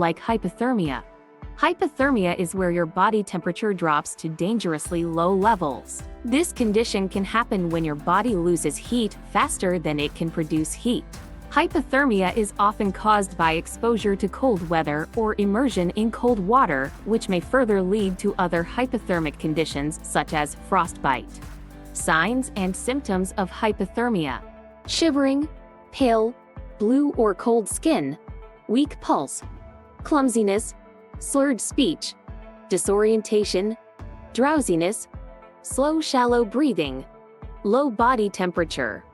like hypothermia. Hypothermia is where your body temperature drops to dangerously low levels. This condition can happen when your body loses heat faster than it can produce heat. Hypothermia is often caused by exposure to cold weather or immersion in cold water, which may further lead to other hypothermic conditions such as frostbite. Signs and symptoms of hypothermia: shivering, pale, blue or cold skin, weak pulse, clumsiness, slurred speech, disorientation, drowsiness, slow shallow breathing, low body temperature,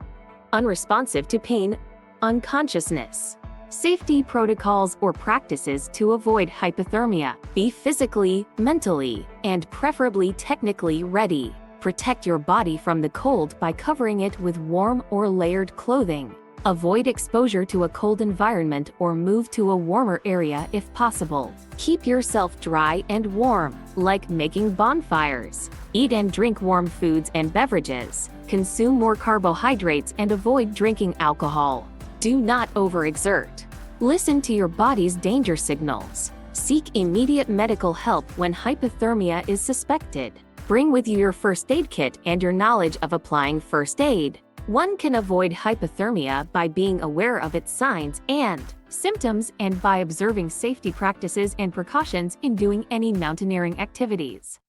unresponsive to pain, unconsciousness. Safety protocols or practices to avoid hypothermia: be physically, mentally, and preferably technically ready. Protect your body from the cold by covering it with warm or layered clothing. Avoid exposure to a cold environment or move to a warmer area if possible. Keep yourself dry and warm, like making bonfires. Eat and drink warm foods and beverages. Consume more carbohydrates and avoid drinking alcohol. Do not overexert. Listen to your body's danger signals. Seek immediate medical help when hypothermia is suspected. Bring with you your first aid kit and your knowledge of applying first aid. One can avoid hypothermia by being aware of its signs and symptoms and by observing safety practices and precautions in doing any mountaineering activities.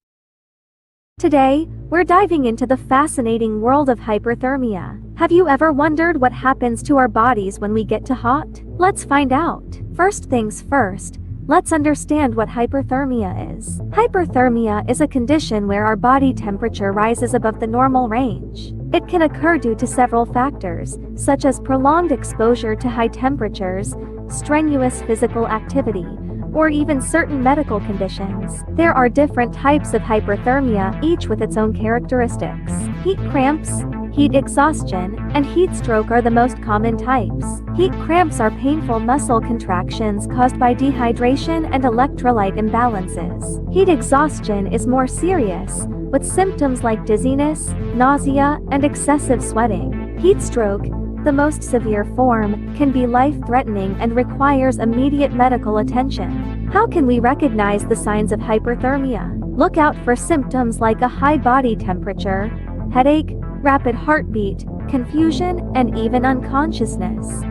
Today, we're diving into the fascinating world of hyperthermia. Have you ever wondered what happens to our bodies when we get too hot? Let's find out. First things first, let's understand what hyperthermia is. Hyperthermia is a condition where our body temperature rises above the normal range. It can occur due to several factors, such as prolonged exposure to high temperatures, strenuous physical activity, or even certain medical conditions. There are different types of hyperthermia, each with its own characteristics. Heat cramps, heat exhaustion, and heat stroke are the most common types. Heat cramps are painful muscle contractions caused by dehydration and electrolyte imbalances. Heat exhaustion is more serious, with symptoms like dizziness, nausea, and excessive sweating. Heat stroke, the most severe form, can be life-threatening and requires immediate medical attention. How can we recognize the signs of hyperthermia? Look out for symptoms like a high body temperature, headache, rapid heartbeat, confusion, and even unconsciousness.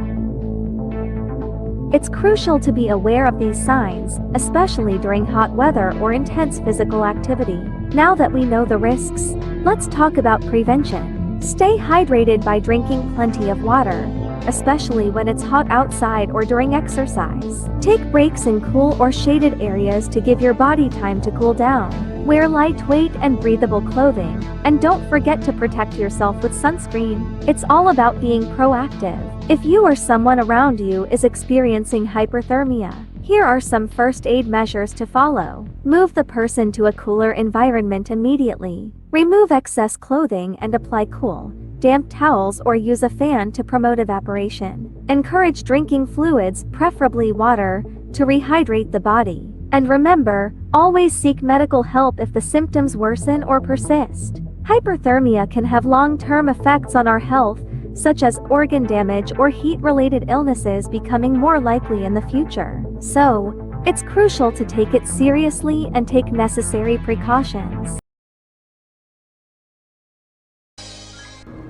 It's crucial to be aware of these signs, especially during hot weather or intense physical activity. Now that we know the risks, let's talk about prevention. Stay hydrated by drinking plenty of water, especially when it's hot outside or during exercise. Take breaks in cool or shaded areas to give your body time to cool down. Wear lightweight and breathable clothing, and don't forget to protect yourself with sunscreen. It's all about being proactive. If you or someone around you is experiencing hyperthermia, here are some first aid measures to follow. Move the person to a cooler environment immediately. Remove excess clothing and apply cool, damp towels or use a fan to promote evaporation. Encourage drinking fluids, preferably water, to rehydrate the body. And remember, always seek medical help if the symptoms worsen or persist. Hyperthermia can have long-term effects on our health, such as organ damage or heat-related illnesses becoming more likely in the future. So, it's crucial to take it seriously and take necessary precautions.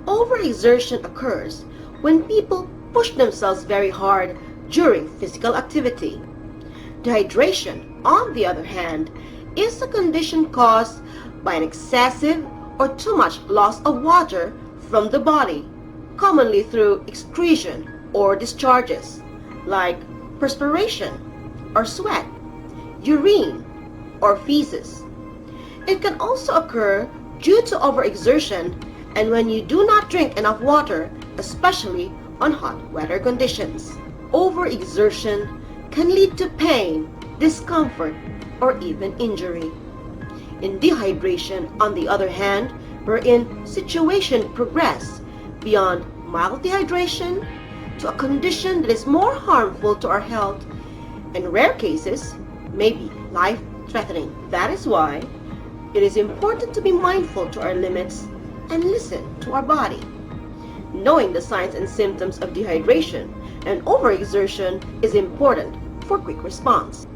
Overexertion occurs when people push themselves very hard during physical activity. Dehydration, on the other hand, is a condition caused by an excessive or too much loss of water from the body, commonly through excretion or discharges, like perspiration or sweat, urine, or feces. It can also occur due to overexertion and when you do not drink enough water, especially on hot weather conditions. Overexertion can lead to pain, discomfort, or even injury. In dehydration, on the other hand, wherein situation progress beyond mild dehydration to a condition that is more harmful to our health, in rare cases, may be life-threatening. That is why it is important to be mindful to our limits and listen to our body. Knowing the signs and symptoms of dehydration and overexertion is important for quick response.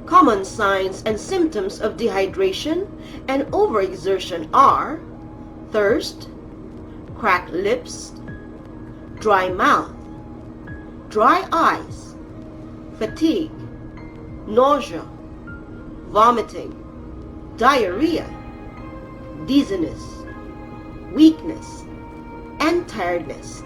Common signs and symptoms of dehydration and overexertion are thirst, cracked lips, dry mouth, dry eyes, fatigue, nausea, vomiting, diarrhea, dizziness, weakness, and tiredness,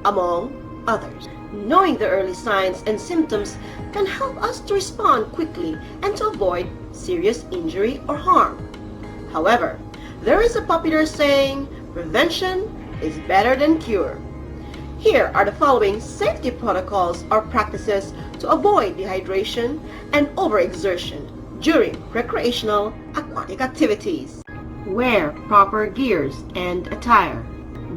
among others. Knowing the early signs and symptoms can help us to respond quickly and to avoid serious injury or harm. However, there is a popular saying, prevention is better than cure. Here are the following safety protocols or practices to avoid dehydration and overexertion during recreational aquatic activities. Wear proper gears and attire.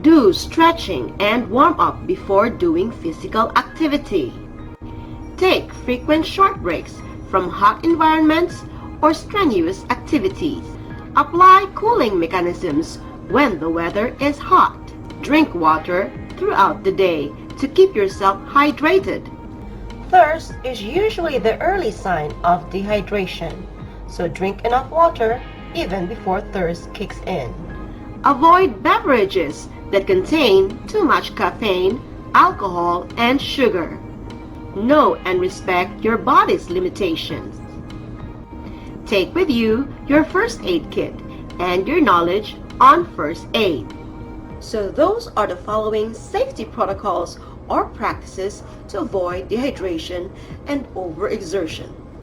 Do stretching and warm up before doing physical activity. Take frequent short breaks from hot environments or strenuous activities. Apply cooling mechanisms when the weather is hot. Drink water throughout the day to keep yourself hydrated. Thirst is usually the early sign of dehydration, so drink enough water even before thirst kicks in. Avoid beverages that contain too much caffeine, alcohol, and sugar. Know and respect your body's limitations. Take with you your first aid kit and your knowledge on first aid. So those are the following safety protocols or practices to avoid dehydration and overexertion.